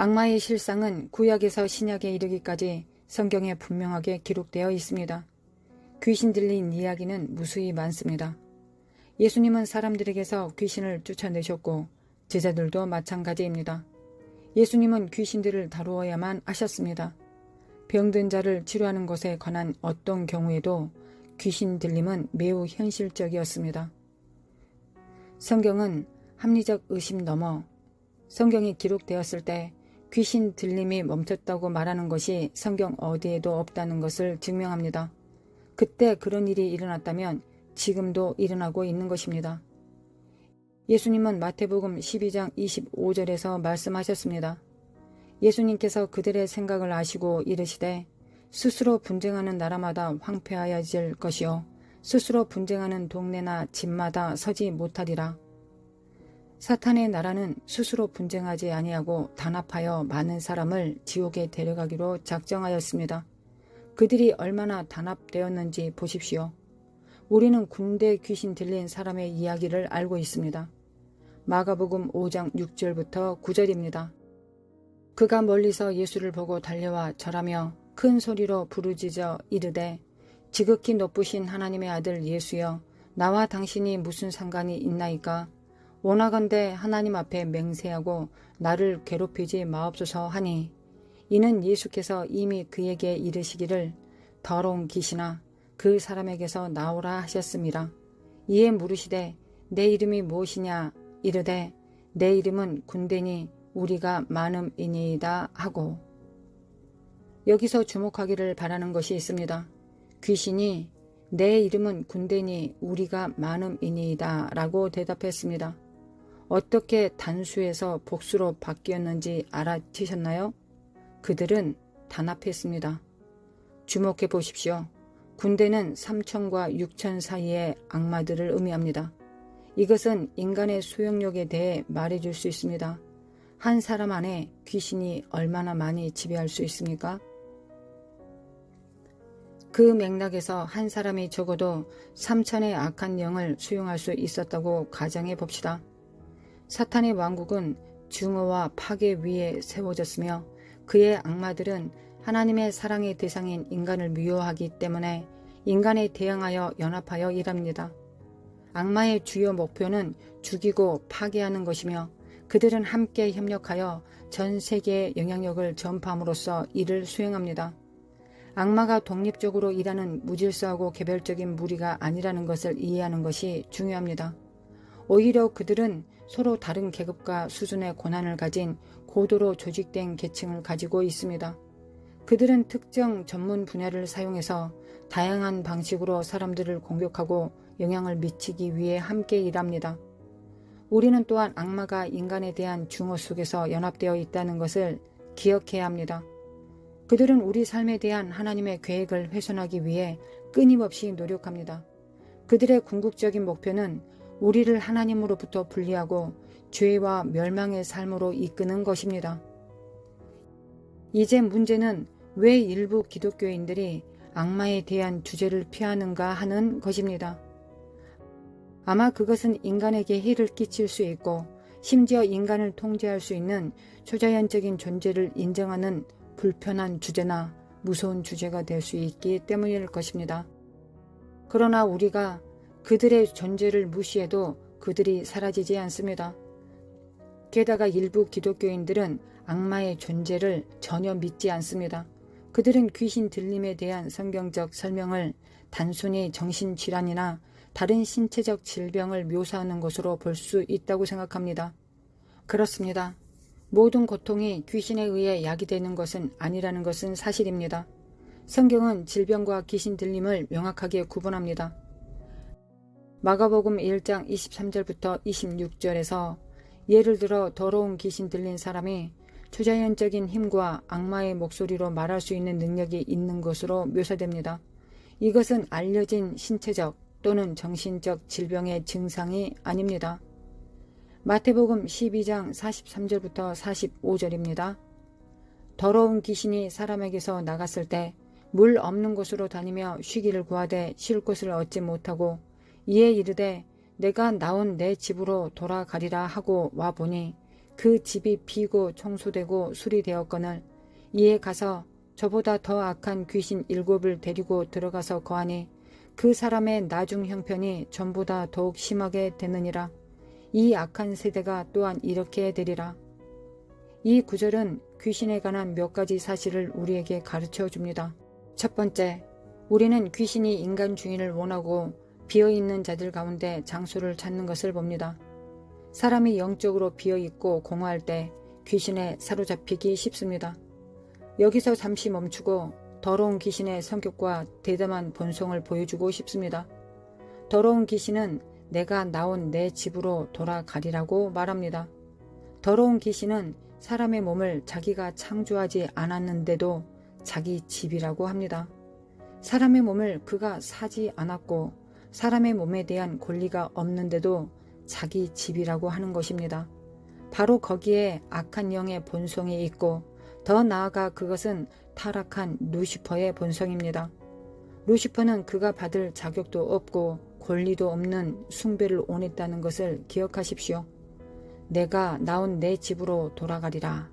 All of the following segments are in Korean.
악마의 실상은 구약에서 신약에 이르기까지 성경에 분명하게 기록되어 있습니다. 귀신 들린 이야기는 무수히 많습니다. 예수님은 사람들에게서 귀신을 쫓아내셨고 제자들도 마찬가지입니다. 예수님은 귀신들을 다루어야만 하셨습니다. 병든 자를 치료하는 것에 관한 어떤 경우에도 귀신 들림은 매우 현실적이었습니다. 성경은 합리적 의심 넘어 성경이 기록되었을 때 귀신 들림이 멈췄다고 말하는 것이 성경 어디에도 없다는 것을 증명합니다. 그때 그런 일이 일어났다면 지금도 일어나고 있는 것입니다. 예수님은 마태복음 12장 25절에서 말씀하셨습니다. 예수님께서 그들의 생각을 아시고 이르시되 스스로 분쟁하는 나라마다 황폐하여질 것이요 스스로 분쟁하는 동네나 집마다 서지 못하리라. 사탄의 나라는 스스로 분쟁하지 아니하고 단합하여 많은 사람을 지옥에 데려가기로 작정하였습니다. 그들이 얼마나 단합되었는지 보십시오. 우리는 군대 귀신 들린 사람의 이야기를 알고 있습니다. 마가복음 5장 6절부터 9절입니다. 그가 멀리서 예수를 보고 달려와 절하며 큰 소리로 부르짖어 이르되 지극히 높으신 하나님의 아들 예수여 나와 당신이 무슨 상관이 있나이까. 원하건대 하나님 앞에 맹세하고 나를 괴롭히지 마옵소서 하니 이는 예수께서 이미 그에게 이르시기를 더러운 귀신아 그 사람에게서 나오라 하셨습니다. 이에 물으시되 내 이름이 무엇이냐 이르되 내 이름은 군대니 우리가 많음이니이다 하고. 여기서 주목하기를 바라는 것이 있습니다. 귀신이 내 이름은 군대니 우리가 많음이니이다 라고 대답했습니다. 어떻게 단수에서 복수로 바뀌었는지 알아채셨나요? 그들은 단합했습니다. 주목해 보십시오. 군대는 3천과 6천 사이의 악마들을 의미합니다. 이것은 인간의 소용력에 대해 말해줄 수 있습니다. 한 사람 안에 귀신이 얼마나 많이 지배할 수 있습니까? 그 맥락에서 한 사람이 적어도 3천의 악한 영을 수용할 수 있었다고 가정해 봅시다. 사탄의 왕국은 증오와 파괴 위에 세워졌으며 그의 악마들은 하나님의 사랑의 대상인 인간을 미워하기 때문에 인간에 대항하여 연합하여 일합니다. 악마의 주요 목표는 죽이고 파괴하는 것이며 그들은 함께 협력하여 전 세계에 영향력을 전파함으로써 이를 수행합니다. 악마가 독립적으로 일하는 무질서하고 개별적인 무리가 아니라는 것을 이해하는 것이 중요합니다. 오히려 그들은 서로 다른 계급과 수준의 권한을 가진 고도로 조직된 계층을 가지고 있습니다. 그들은 특정 전문 분야를 사용해서 다양한 방식으로 사람들을 공격하고 영향을 미치기 위해 함께 일합니다. 우리는 또한 악마가 인간에 대한 증오 속에서 연합되어 있다는 것을 기억해야 합니다. 그들은 우리 삶에 대한 하나님의 계획을 훼손하기 위해 끊임없이 노력합니다. 그들의 궁극적인 목표는 우리를 하나님으로부터 분리하고 죄와 멸망의 삶으로 이끄는 것입니다. 이제 문제는 왜 일부 기독교인들이 악마에 대한 주제를 피하는가 하는 것입니다. 아마 그것은 인간에게 해를 끼칠 수 있고 심지어 인간을 통제할 수 있는 초자연적인 존재를 인정하는 불편한 주제나 무서운 주제가 될 수 있기 때문일 것입니다. 그러나 우리가 그들의 존재를 무시해도 그들이 사라지지 않습니다. 게다가 일부 기독교인들은 악마의 존재를 전혀 믿지 않습니다. 그들은 귀신 들림에 대한 성경적 설명을 단순히 정신질환이나 다른 신체적 질병을 묘사하는 것으로 볼 수 있다고 생각합니다. 그렇습니다. 모든 고통이 귀신에 의해 야기되는 것은 아니라는 것은 사실입니다. 성경은 질병과 귀신 들림을 명확하게 구분합니다. 마가복음 1장 23절부터 26절에서 예를 들어 더러운 귀신 들린 사람이 초자연적인 힘과 악마의 목소리로 말할 수 있는 능력이 있는 것으로 묘사됩니다. 이것은 알려진 신체적 또는 정신적 질병의 증상이 아닙니다. 마태복음 12장 43절부터 45절입니다. 더러운 귀신이 사람에게서 나갔을 때 물 없는 곳으로 다니며 쉬기를 구하되 쉴 곳을 얻지 못하고 이에 이르되 내가 나온 내 집으로 돌아가리라 하고 와보니 그 집이 비고 청소되고 수리되었거늘 이에 가서 저보다 더 악한 귀신 7을 데리고 들어가서 거하니 그 사람의 나중 형편이 전보다 더욱 심하게 되느니라. 이 악한 세대가 또한 이렇게 되리라. 이 구절은 귀신에 관한 몇 가지 사실을 우리에게 가르쳐 줍니다. 첫 번째, 우리는 귀신이 인간 주인을 원하고 비어있는 자들 가운데 장소를 찾는 것을 봅니다. 사람이 영적으로 비어있고 공허할 때 귀신에 사로잡히기 쉽습니다. 여기서 잠시 멈추고 더러운 귀신의 성격과 대담한 본성을 보여주고 싶습니다. 더러운 귀신은 내가 나온 내 집으로 돌아가리라고 말합니다. 더러운 귀신은 사람의 몸을 자기가 창조하지 않았는데도 자기 집이라고 합니다. 사람의 몸을 그가 사지 않았고 사람의 몸에 대한 권리가 없는데도 자기 집이라고 하는 것입니다. 바로 거기에 악한 영의 본성이 있고 더 나아가 그것은 타락한 루시퍼의 본성입니다. 루시퍼는 그가 받을 자격도 없고 권리도 없는 숭배를 원했다는 것을 기억하십시오. 내가 나온 내 집으로 돌아가리라.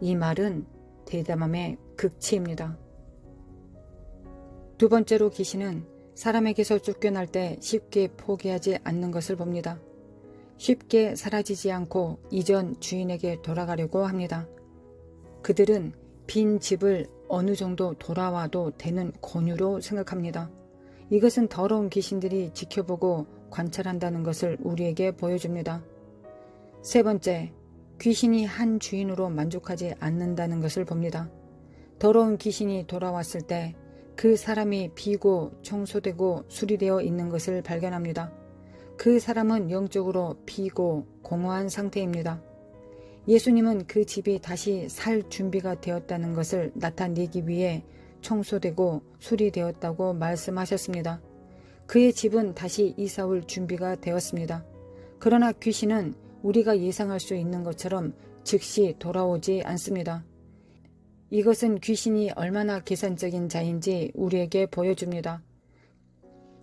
이 말은 대담함의 극치입니다. 두 번째로 귀신은 사람에게서 쫓겨날 때 쉽게 포기하지 않는 것을 봅니다. 쉽게 사라지지 않고 이전 주인에게 돌아가려고 합니다. 그들은 빈 집을 어느 정도 돌아와도 되는 권유로 생각합니다. 이것은 더러운 귀신들이 지켜보고 관찰한다는 것을 우리에게 보여줍니다. 세 번째, 귀신이 한 주인으로 만족하지 않는다는 것을 봅니다. 더러운 귀신이 돌아왔을 때 그 사람이 비고 청소되고 수리되어 있는 것을 발견합니다. 그 사람은 영적으로 비고 공허한 상태입니다. 예수님은 그 집이 다시 살 준비가 되었다는 것을 나타내기 위해 청소되고 수리되었다고 말씀하셨습니다. 그의 집은 다시 이사올 준비가 되었습니다. 그러나 귀신은 우리가 예상할 수 있는 것처럼 즉시 돌아오지 않습니다. 이것은 귀신이 얼마나 계산적인 자인지 우리에게 보여줍니다.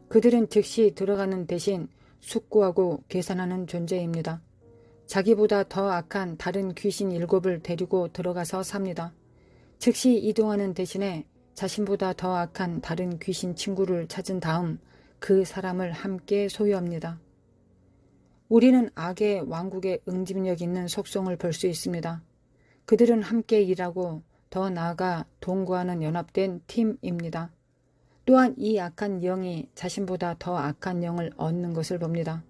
그들은 즉시 들어가는 대신 숙고하고 계산하는 존재입니다. 자기보다 더 악한 다른 귀신 7을 데리고 들어가서 삽니다. 즉시 이동하는 대신에 자신보다 더 악한 다른 귀신 친구를 찾은 다음 그 사람을 함께 소유합니다. 우리는 악의 왕국의 응집력 있는 속성을 볼 수 있습니다. 그들은 함께 일하고 더 나아가 동거하는 연합된 팀입니다. 또한 이 악한 영이 자신보다 더 악한 영을 얻는 것을 봅니다.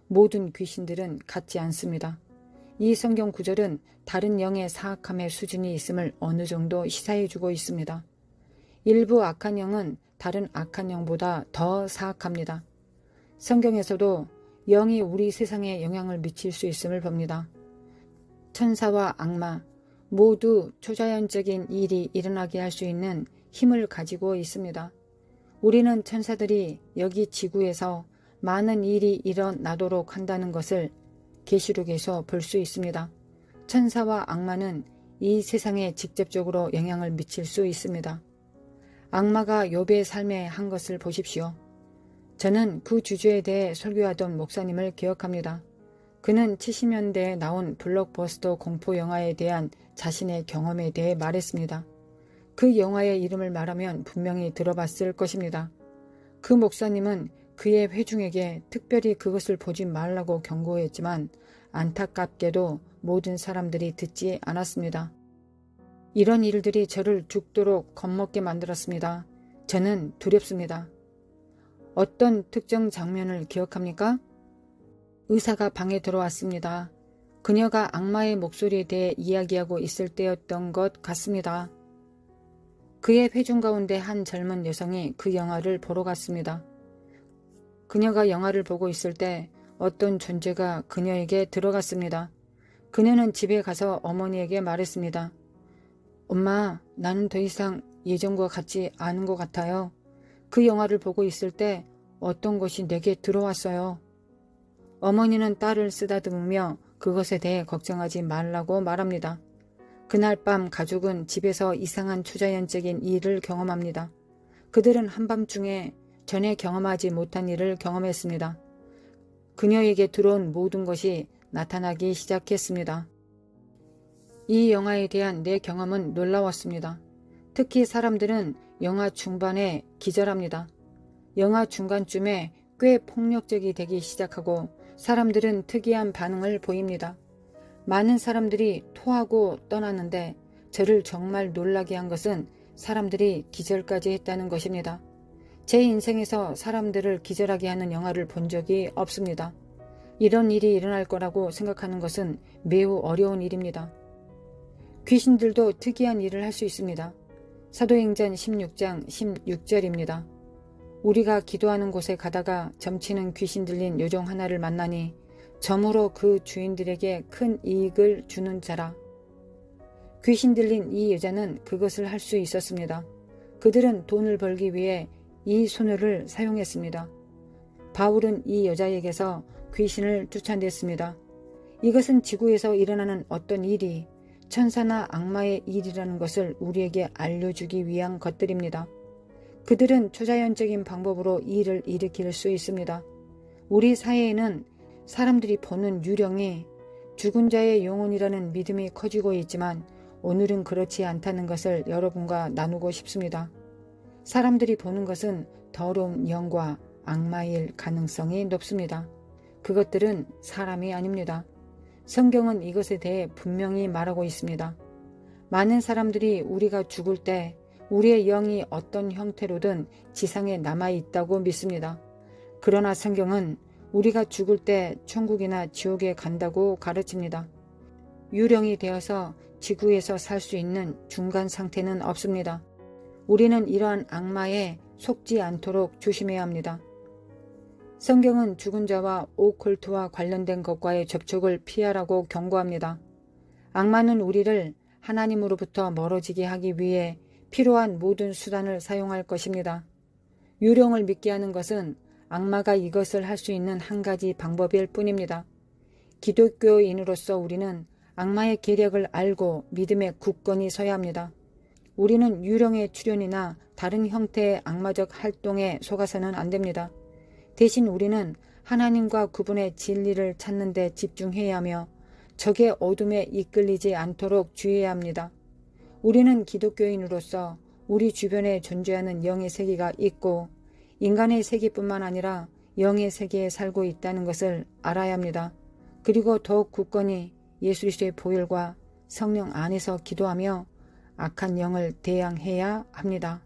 모든 귀신들은 같지 않습니다. 이 성경 구절은 다른 영의 사악함의 수준이 있음을 어느 정도 시사해주고 있습니다. 일부 악한 영은 다른 악한 영보다 더 사악합니다. 성경에서도 영이 우리 세상에 영향을 미칠 수 있음을 봅니다. 천사와 악마 모두 초자연적인 일이 일어나게 할 수 있는 힘을 가지고 있습니다. 우리는 천사들이 여기 지구에서 많은 일이 일어나도록 한다는 것을 계시록에서 볼 수 있습니다. 천사와 악마는 이 세상에 직접적으로 영향을 미칠 수 있습니다. 악마가 욥의 삶에 한 것을 보십시오. 저는 그 주제에 대해 설교하던 목사님을 기억합니다. 그는 70년대에 나온 블록버스터 공포 영화에 대한 자신의 경험에 대해 말했습니다. 그 영화의 이름을 말하면 분명히 들어봤을 것입니다. 그 목사님은 그의 회중에게 특별히 그것을 보지 말라고 경고했지만 안타깝게도 모든 사람들이 듣지 않았습니다. 이런 일들이 저를 죽도록 겁먹게 만들었습니다. 저는 두렵습니다. 어떤 특정 장면을 기억합니까? 의사가 방에 들어왔습니다. 그녀가 악마의 목소리에 대해 이야기하고 있을 때였던 것 같습니다. 그의 회중 가운데 한 젊은 여성이 그 영화를 보러 갔습니다. 그녀가 영화를 보고 있을 때 어떤 존재가 그녀에게 들어갔습니다. 그녀는 집에 가서 어머니에게 말했습니다. 엄마, 나는 더 이상 예전과 같지 않은 것 같아요. 그 영화를 보고 있을 때 어떤 것이 내게 들어왔어요. 어머니는 딸을 쓰다듬으며 그것에 대해 걱정하지 말라고 말합니다. 그날 밤 가족은 집에서 이상한 초자연적인 일을 경험합니다. 그들은 한밤중에 전에 경험하지 못한 일을 경험했습니다. 그녀에게 들어온 모든 것이 나타나기 시작했습니다. 이 영화에 대한 내 경험은 놀라웠습니다. 특히 사람들은 영화 중반에 기절합니다. 영화 중간쯤에 꽤 폭력적이 되기 시작하고 사람들은 특이한 반응을 보입니다. 많은 사람들이 토하고 떠나는데 저를 정말 놀라게 한 것은 사람들이 기절까지 했다는 것입니다. 제 인생에서 사람들을 기절하게 하는 영화를 본 적이 없습니다. 이런 일이 일어날 거라고 생각하는 것은 매우 어려운 일입니다. 귀신들도 특이한 일을 할 수 있습니다. 사도행전 16장 16절입니다. 우리가 기도하는 곳에 가다가 점치는 귀신 들린 요종 하나를 만나니 점으로 그 주인들에게 큰 이익을 주는 자라. 귀신 들린 이 여자는 그것을 할 수 있었습니다. 그들은 돈을 벌기 위해 이 소녀를 사용했습니다. 바울은 이 여자에게서 귀신을 쫓아냈습니다. 이것은 지구에서 일어나는 어떤 일이 천사나 악마의 일이라는 것을 우리에게 알려주기 위한 것들입니다. 그들은 초자연적인 방법으로 일을 일으킬 수 있습니다. 우리 사회에는 사람들이 보는 유령이 죽은 자의 영혼이라는 믿음이 커지고 있지만 오늘은 그렇지 않다는 것을 여러분과 나누고 싶습니다. 사람들이 보는 것은 더러운 영과 악마일 가능성이 높습니다. 그것들은 사람이 아닙니다. 성경은 이것에 대해 분명히 말하고 있습니다. 많은 사람들이 우리가 죽을 때 우리의 영이 어떤 형태로든 지상에 남아있다고 믿습니다. 그러나 성경은 우리가 죽을 때 천국이나 지옥에 간다고 가르칩니다. 유령이 되어서 지구에서 살 수 있는 중간 상태는 없습니다. 우리는 이러한 악마에 속지 않도록 조심해야 합니다. 성경은 죽은 자와 오컬트와 관련된 것과의 접촉을 피하라고 경고합니다. 악마는 우리를 하나님으로부터 멀어지게 하기 위해 필요한 모든 수단을 사용할 것입니다. 유령을 믿게 하는 것은 악마가 이것을 할 수 있는 한 가지 방법일 뿐입니다. 기독교인으로서 우리는 악마의 계략을 알고 믿음에 굳건히 서야 합니다. 우리는 유령의 출현이나 다른 형태의 악마적 활동에 속아서는 안 됩니다. 대신 우리는 하나님과 그분의 진리를 찾는 데 집중해야 하며 적의 어둠에 이끌리지 않도록 주의해야 합니다. 우리는 기독교인으로서 우리 주변에 존재하는 영의 세계가 있고 인간의 세계뿐만 아니라 영의 세계에 살고 있다는 것을 알아야 합니다. 그리고 더욱 굳건히 예수 그리스도의 보혈과 성령 안에서 기도하며 악한 영을 대항해야 합니다.